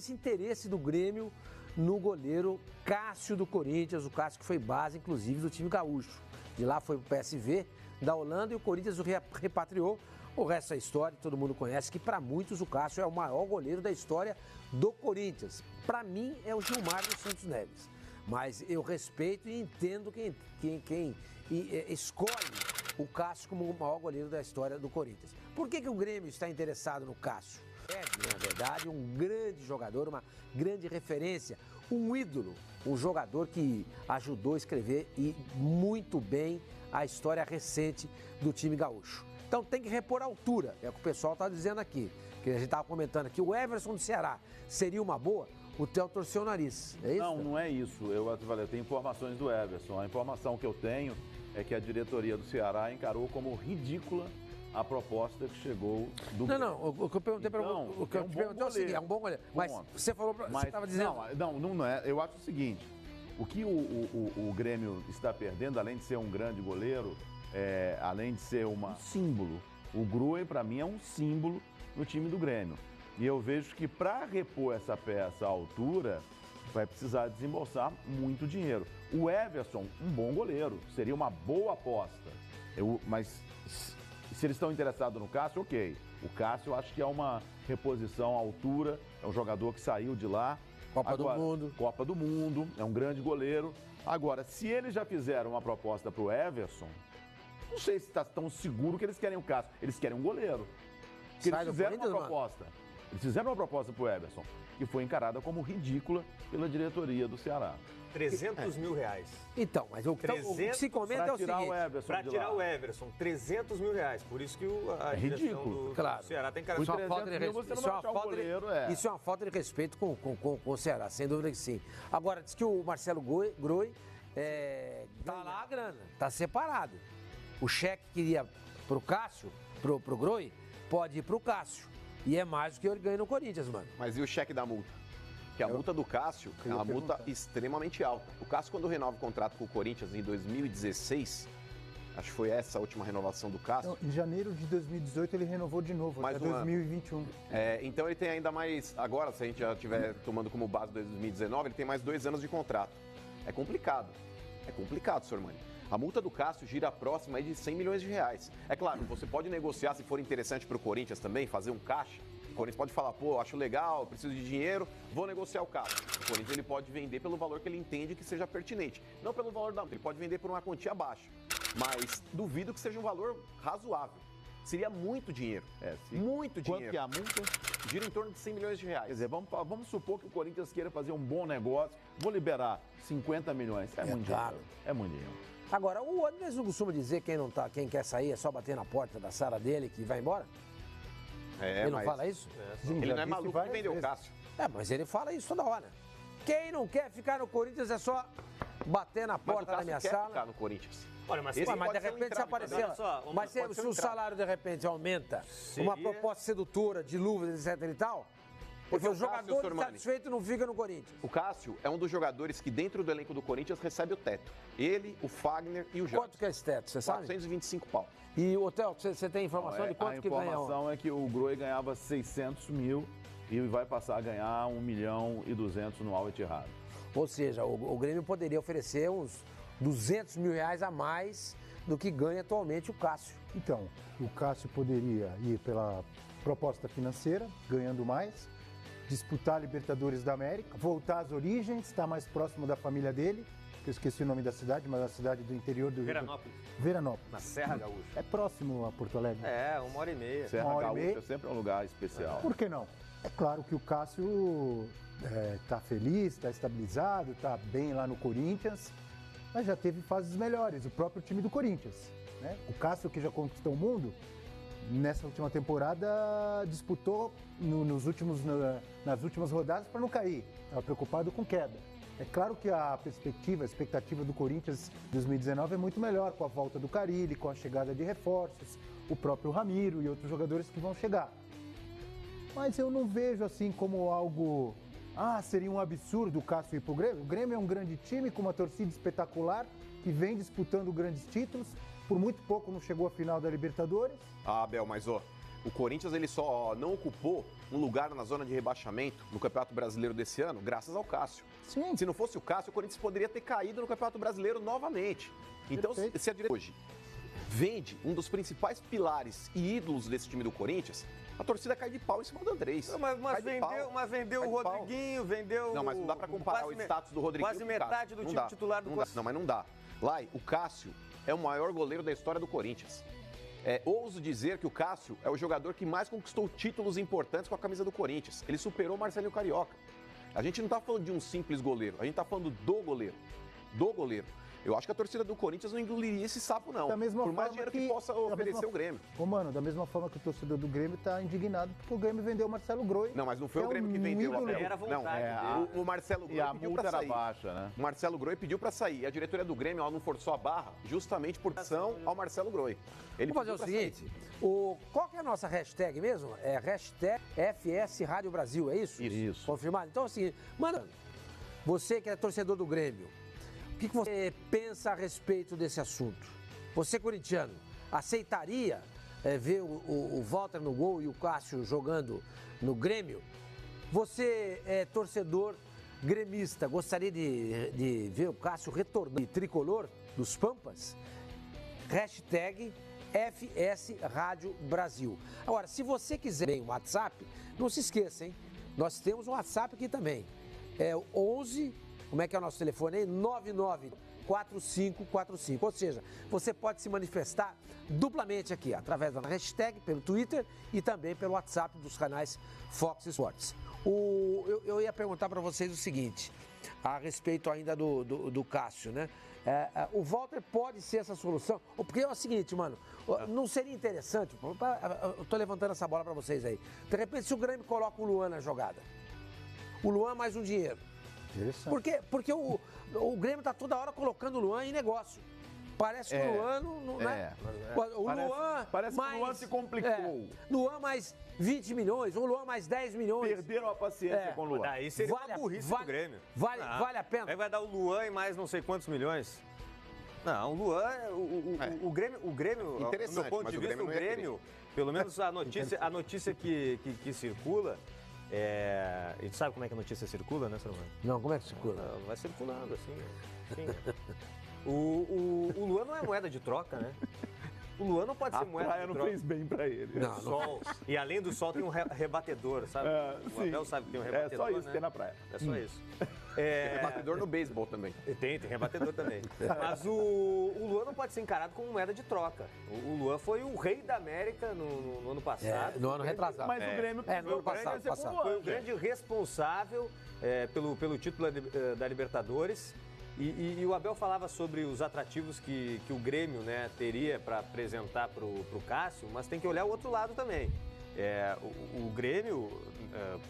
esse interesse do Grêmio no goleiro Cássio do Corinthians, o Cássio que foi base, inclusive, do time gaúcho. De lá foi pro PSV da Holanda e o Corinthians o repatriou. O resto da história, todo mundo conhece que para muitos o Cássio é o maior goleiro da história do Corinthians. Para mim é o Gilmar dos Santos Neves. Mas eu respeito e entendo quem escolhe o Cássio como o maior goleiro da história do Corinthians. Por que o Grêmio está interessado no Cássio? É, na verdade, um grande jogador, uma grande referência, um ídolo, um jogador que ajudou a escrever e muito bem a história recente do time gaúcho. Então tem que repor a altura, é o que o pessoal está dizendo aqui, que a gente estava comentando aqui, o Everson do Ceará seria uma boa? O Theo torceu o nariz, é isso? Não é isso, eu tenho informações do Everson, a informação que eu tenho é que a diretoria do Ceará encarou como ridícula a proposta que chegou do... Não, o que eu perguntei para você, o que eu perguntei é o seguinte, é um bom goleiro, mas você falou, você estava dizendo... Não é, eu acho o seguinte, o que o Grêmio está perdendo, além de ser um grande goleiro, além de ser um símbolo, o Gruen, para mim, é um símbolo no time do Grêmio. E eu vejo que para repor essa peça à altura, vai precisar desembolsar muito dinheiro. O Everson, um bom goleiro, seria uma boa aposta. Mas se eles estão interessados no Cássio, ok. O Cássio, eu acho que é uma reposição à altura, é um jogador que saiu de lá. Copa do Mundo, é um grande goleiro. Agora, se eles já fizeram uma proposta para o Everson, não sei se está tão seguro que eles querem o Cássio. Eles querem um goleiro. Porque eles fizeram uma proposta. Eles fizeram uma proposta para o Everson, que foi encarada como ridícula pela diretoria do Ceará. 300 mil reais. Então, mas o que se comenta é o seguinte... Para tirar o Everson, 300 mil reais. Por isso que a direção do Ceará tem cara de... Isso é uma falta de respeito com o Ceará, sem dúvida que sim. Agora, diz que o Marcelo Groi tá lá a grana, tá separado. O cheque que iria pro Cássio, pro Groi, pode ir pro Cássio. E é mais do que ele ganha no Corinthians, mano. Mas e o cheque da multa? Porque a multa do Cássio é uma multa extremamente alta. O Cássio, quando renova o contrato com o Corinthians em 2016, acho que foi essa a última renovação do Cássio. Não, em janeiro de 2018 ele renovou de novo, até 2021. Então ele tem ainda mais, agora, se a gente já estiver tomando como base 2019, ele tem mais 2 anos de contrato. É complicado, senhor Mani. A multa do Cássio gira próxima de 100 milhões de reais. É claro, você pode negociar, se for interessante para o Corinthians também, fazer um caixa. O Corinthians pode falar, acho legal, preciso de dinheiro, vou negociar o Cássio. O Corinthians ele pode vender pelo valor que ele entende que seja pertinente. Não pelo valor da multa, ele pode vender por uma quantia baixa. Mas duvido que seja um valor razoável. Seria muito dinheiro. Muito dinheiro. Quanto que é a multa? Gira em torno de 100 milhões de reais. Quer dizer, vamos supor que o Corinthians queira fazer um bom negócio, vou liberar 50 milhões. É muito dinheiro. É muito dinheiro. Agora, o Anderson não costuma dizer quem quer sair é só bater na porta da sala dele que vai embora? Ele não fala isso? Ele não é maluco que vendeu o Cássio. Mas ele fala isso toda hora. Quem não quer ficar no Corinthians é só bater na porta da minha sala. Ficar no Corinthians. Olha, mas de repente se aparecer. Mas se o salário de repente aumenta, uma proposta sedutora de luvas, etc e tal. Porque o jogador insatisfeito não fica no Corinthians. O Cássio é um dos jogadores que dentro do elenco do Corinthians recebe o teto. Ele, o Fagner e o Jorge. Quanto que é esse teto, você sabe? 425 pau. E o Hotel, você tem informação de quanto que ganha? A informação é que o Groi ganhava 600 mil e vai passar a ganhar 1 milhão e 200 no Al Ittihad. Ou seja, o Grêmio poderia oferecer uns 200 mil reais a mais do que ganha atualmente o Cássio. Então, o Cássio poderia ir pela proposta financeira, ganhando mais, disputar a Libertadores da América, voltar às origens, estar mais próximo da família dele, que eu esqueci o nome da cidade, mas é a cidade do interior do Rio. Veranópolis. Na Serra Gaúcha. É próximo a Porto Alegre. 1h30. Serra Gaúcha é sempre um lugar especial. Por que não? É claro que o Cássio está feliz, está estabilizado, está bem lá no Corinthians, mas já teve fases melhores, o próprio time do Corinthians. Né? O Cássio, que já conquistou o mundo, nessa última temporada disputou nas últimas rodadas para não cair. Estava preocupado com queda. É claro que a expectativa do Corinthians 2019 é muito melhor, com a volta do Carille, com a chegada de reforços, o próprio Ramiro e outros jogadores que vão chegar. Mas eu não vejo assim como algo... seria um absurdo o Cássio ir para o Grêmio. O Grêmio é um grande time com uma torcida espetacular que vem disputando grandes títulos. Por muito pouco não chegou à final da Libertadores. Abel, mas o Corinthians ele só não ocupou um lugar na zona de rebaixamento no Campeonato Brasileiro desse ano graças ao Cássio. Sim. Se não fosse o Cássio, o Corinthians poderia ter caído no Campeonato Brasileiro novamente. Então, se a direita hoje vende um dos principais pilares e ídolos desse time do Corinthians, a torcida cai de pau em cima do Andrés. Mas vendeu o Rodriguinho, vendeu... Não, mas não dá pra comparar o status do Rodriguinho quase metade do time titular do Corinthians. Não, mas não dá. Lai, o Cássio é o maior goleiro da história do Corinthians. Ouso dizer que o Cássio é o jogador que mais conquistou títulos importantes com a camisa do Corinthians. Ele superou o Marcelinho Carioca. A gente não tá falando de um simples goleiro, a gente tá falando do goleiro. Do goleiro. Eu acho que a torcida do Corinthians não engoliria esse sapo, não. Por mais dinheiro que possa oferecer o Grêmio. Mano, da mesma forma que o torcedor do Grêmio tá indignado porque o Grêmio vendeu o Marcelo Groi. Não, mas não foi o Grêmio que vendeu o Abel. Era vontade não, o Marcelo Groi pediu pra sair. Baixa, né? O Marcelo Groi pediu pra sair. E a diretoria do Grêmio, ela não forçou a barra justamente por ação ao Marcelo Groi. Vamos fazer o seguinte, qual que é a nossa hashtag mesmo? É hashtag FS Rádio Brasil, é isso? Isso. Confirmado? Então, assim, mano, você que é torcedor do Grêmio, o que você pensa a respeito desse assunto? Você, corintiano, aceitaria ver o Walter no gol e o Cássio jogando no Grêmio? Você é torcedor gremista, gostaria de ver o Cássio retornando de tricolor dos Pampas? Hashtag FS Rádio Brasil. Agora, se você quiser bem o WhatsApp, não se esqueça, hein? Nós temos um WhatsApp aqui também. É o 11... Como é que é o nosso telefone aí? 994545. Ou seja, você pode se manifestar duplamente aqui, através da hashtag, pelo Twitter e também pelo WhatsApp dos canais Fox Sports. Eu ia perguntar para vocês o seguinte, a respeito ainda do Cássio, né? O Walter pode ser essa solução? Porque é o seguinte, mano, não seria interessante, eu tô levantando essa bola para vocês aí, de repente se o Grêmio coloca o Luan na jogada, o Luan mais um dinheiro. Porque o Grêmio tá toda hora colocando o Luan em negócio. Parece que o Luan não é. Parece que o Luan se complicou. Luan mais 20 milhões, ou Luan mais 10 milhões. Perderam a paciência com o Luan. Daí seria uma burrice do Grêmio. Vale a pena. Aí vai dar o Luan e mais não sei quantos milhões. Não, o Luan, o Grêmio, do meu ponto de vista, o Grêmio, pelo menos a notícia que circula. A gente sabe como é que a notícia circula, né, Samuel? Não, como é que circula? Vai circulando, assim. O Luan não é moeda de troca, né? O Luan não pode ser moeda de troca. A praia não fez bem pra ele. Não. Sol. E além do sol tem um rebatedor, sabe? O Abel sabe que tem um rebatedor, É só isso né? que tem na praia. É só isso. Tem rebatedor no beisebol também. Tem rebatedor também. Mas o Luan não pode ser encarado como moeda de troca. O Luan foi o rei da América no ano passado. No ano retrasado. Mas o Grêmio no ano passado. Foi o grande responsável pelo título da Libertadores. E o Abel falava sobre os atrativos que o Grêmio, né, teria para apresentar para o Cássio, mas tem que olhar o outro lado também. O Grêmio,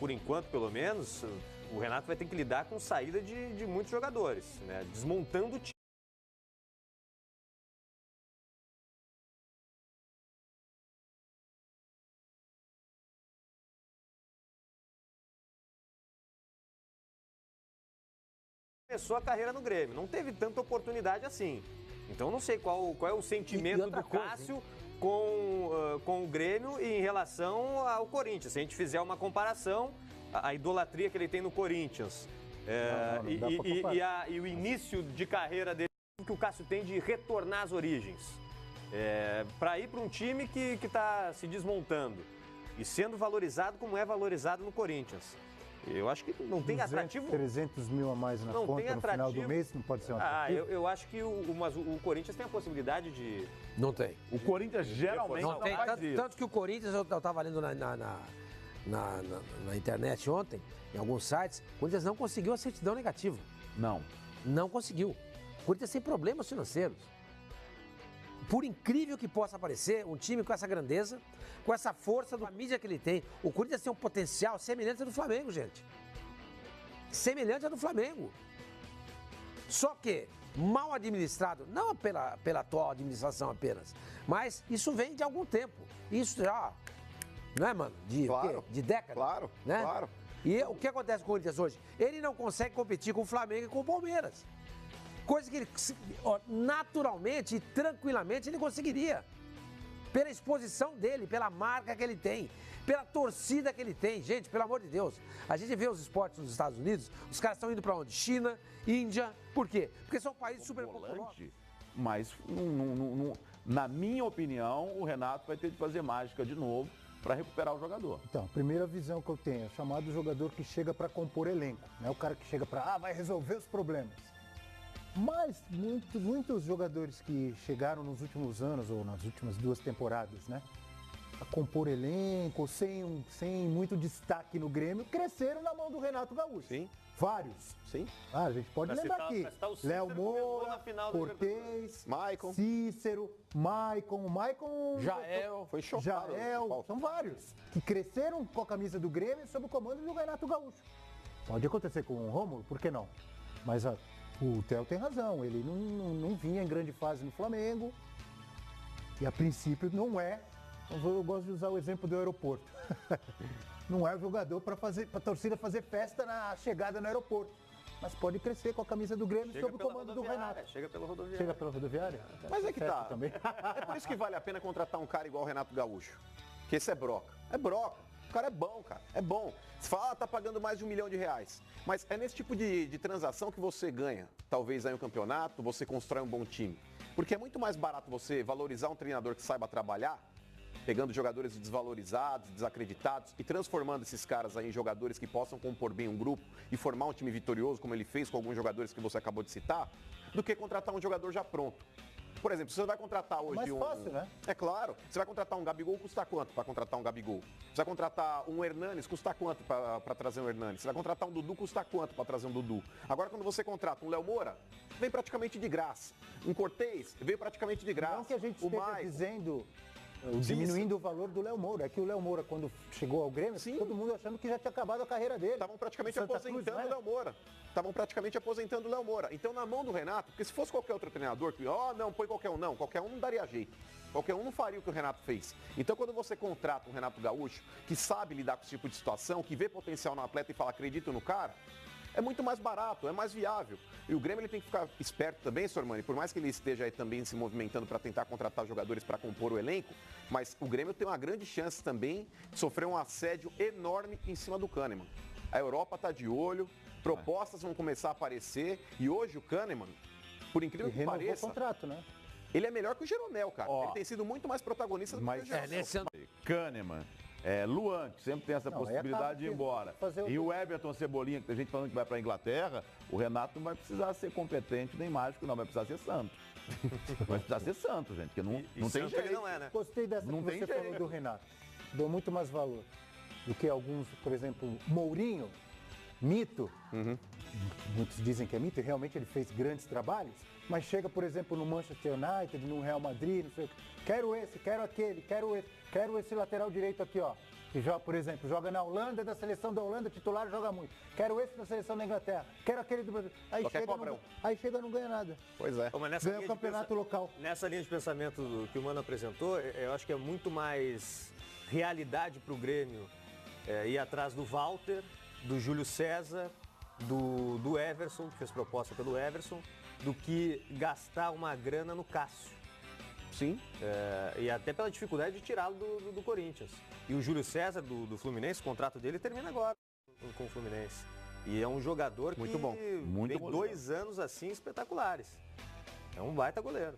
por enquanto pelo menos, o Renato vai ter que lidar com saída de muitos jogadores, né, desmontando o time. Começou a carreira no Grêmio, não teve tanta oportunidade assim. Então não sei qual é o sentimento do Cássio com o Grêmio em relação ao Corinthians. Se a gente fizer uma comparação, a idolatria que ele tem no Corinthians e o início de carreira dele, que o Cássio tem de retornar às origens, para ir para um time que está se desmontando e sendo valorizado como é valorizado no Corinthians. Eu acho que não tem atrativo. 300 mil a mais na conta no final do mês, não pode ser um atrativo? Eu acho que o Corinthians tem a possibilidade de... Não tem. O Corinthians geralmente não tem. Tanto que o Corinthians, eu estava lendo na internet ontem, em alguns sites, o Corinthians não conseguiu a certidão negativa. Não conseguiu. O Corinthians tem problemas financeiros. Por incrível que possa parecer, um time com essa grandeza, com essa força da mídia que ele tem, o Corinthians tem um potencial semelhante ao do Flamengo, gente. Semelhante ao do Flamengo. Só que, mal administrado, não pela atual administração apenas, mas isso vem de algum tempo. Isso já, não é, mano? De décadas. Claro, né? claro. E o que acontece com o Corinthians hoje? Ele não consegue competir com o Flamengo e com o Palmeiras. Coisa que ele, naturalmente e tranquilamente, ele conseguiria. pela exposição dele, pela marca que ele tem, pela torcida que ele tem. Gente, pelo amor de Deus, a gente vê os esportes nos Estados Unidos, os caras estão indo para onde? China, Índia, por quê? Porque são países super populosos. Mas, na minha opinião, o Renato vai ter de fazer mágica de novo para recuperar o jogador. Então, a primeira visão que eu tenho é chamado jogador que chega para compor elenco, não é o cara que chega para, vai resolver os problemas. Mas muitos jogadores que chegaram nos últimos anos ou nas últimas 2 temporadas, né, a compor elenco, sem muito destaque no Grêmio, cresceram na mão do Renato Gaúcho. Sim. Vários. Sim. A gente pode lembrar aqui. Léo Moura, Cortez, Maicon, Cícero, Maicon, Jael. Foi chocado. Jael, são vários que cresceram com a camisa do Grêmio sob o comando do Renato Gaúcho. Pode acontecer com o Rômulo, por que não? Mas o Theo tem razão, ele não vinha em grande fase no Flamengo e a princípio não é. Eu gosto de usar o exemplo do aeroporto. Não é o jogador para a torcida fazer festa na chegada no aeroporto. Mas pode crescer com a camisa do Grêmio sob o comando do Renato. Chega pela rodoviária. Chega pela rodoviária? Mas é que tá. Também. É por isso que vale a pena contratar um cara igual o Renato Gaúcho. Que esse é broca. É broca. O cara é bom, cara. É bom. Você fala, tá pagando mais de R$1 milhão. Mas é nesse tipo de transação que você ganha. Talvez aí um campeonato, você constrói um bom time. Porque é muito mais barato você valorizar um treinador que saiba trabalhar, pegando jogadores desvalorizados, desacreditados e transformando esses caras aí em jogadores que possam compor bem um grupo e formar um time vitorioso, como ele fez com alguns jogadores que você acabou de citar, do que contratar um jogador já pronto. Por exemplo, se você vai contratar hoje mais fácil, né? É claro. Você vai contratar um Gabigol, custa quanto para contratar um Gabigol? Você vai contratar um Hernanes, custa quanto para trazer um Hernanes? Você vai contratar um Dudu, custa quanto para trazer um Dudu? Agora, quando você contrata um Léo Moura, vem praticamente de graça. Um Cortez, veio praticamente de graça. Não que a gente esteja dizendo... diminuindo o valor do Léo Moura. É que o Léo Moura, quando chegou ao Grêmio, todo mundo achando que já tinha acabado a carreira dele. Estavam praticamente aposentando o Léo Moura. Estavam praticamente aposentando o Léo Moura. Então, na mão do Renato, porque se fosse qualquer outro treinador, que, não, põe qualquer um, não. Qualquer um não daria jeito. Qualquer um não faria o que o Renato fez. Então, quando você contrata um Renato Gaúcho, que sabe lidar com esse tipo de situação, que vê potencial no atleta e fala, acredito no cara, é muito mais barato, é mais viável. E o Grêmio ele tem que ficar esperto também, Sormani, por mais que ele esteja aí também se movimentando para tentar contratar jogadores para compor o elenco, mas o Grêmio tem uma grande chance também de sofrer um assédio enorme em cima do Kahneman. A Europa está de olho, propostas vão começar a aparecer e hoje o Kahneman, por incrível que pareça, o contrato, né? Ele é melhor que o Jeromel, cara. Ele tem sido muito mais protagonista do que o Jeromel. Nesse ano... Kahneman. Luan, que sempre tem essa possibilidade de ir embora. E o Everton Cebolinha, que tem gente falando que vai para a Inglaterra, o Renato não vai precisar ser competente nem mágico, não, vai precisar ser santo. Vai precisar ser santo, gente, porque não tem jeito. Não é, né? Gostei dessa não que você falou do Renato. Dou muito mais valor do que alguns, por exemplo, Mourinho, mito. Muitos dizem que é mito e realmente ele fez grandes trabalhos, mas chega, por exemplo, no Manchester United, no Real Madrid, não sei o que. Quero esse, quero aquele, quero esse lateral direito aqui, ó. Que joga, por exemplo, joga na Holanda, da seleção da Holanda, titular, joga muito. Quero esse da seleção da Inglaterra, quero aquele do Brasil. Aí chega e não ganha nada. Pois é. Ganha o campeonato local. Nessa linha de pensamento que o Mano apresentou, eu acho que é muito mais realidade para o Grêmio ir atrás do Walter, do Júlio César, do Everson, que fez proposta pelo Everson, do que gastar uma grana no Cássio. Sim. E até pela dificuldade de tirá-lo do Corinthians. E o Júlio César, do Fluminense, o contrato dele termina agora com o Fluminense. E é um jogador muito bom. Muito tem 2 anos assim espetaculares. É um baita goleiro.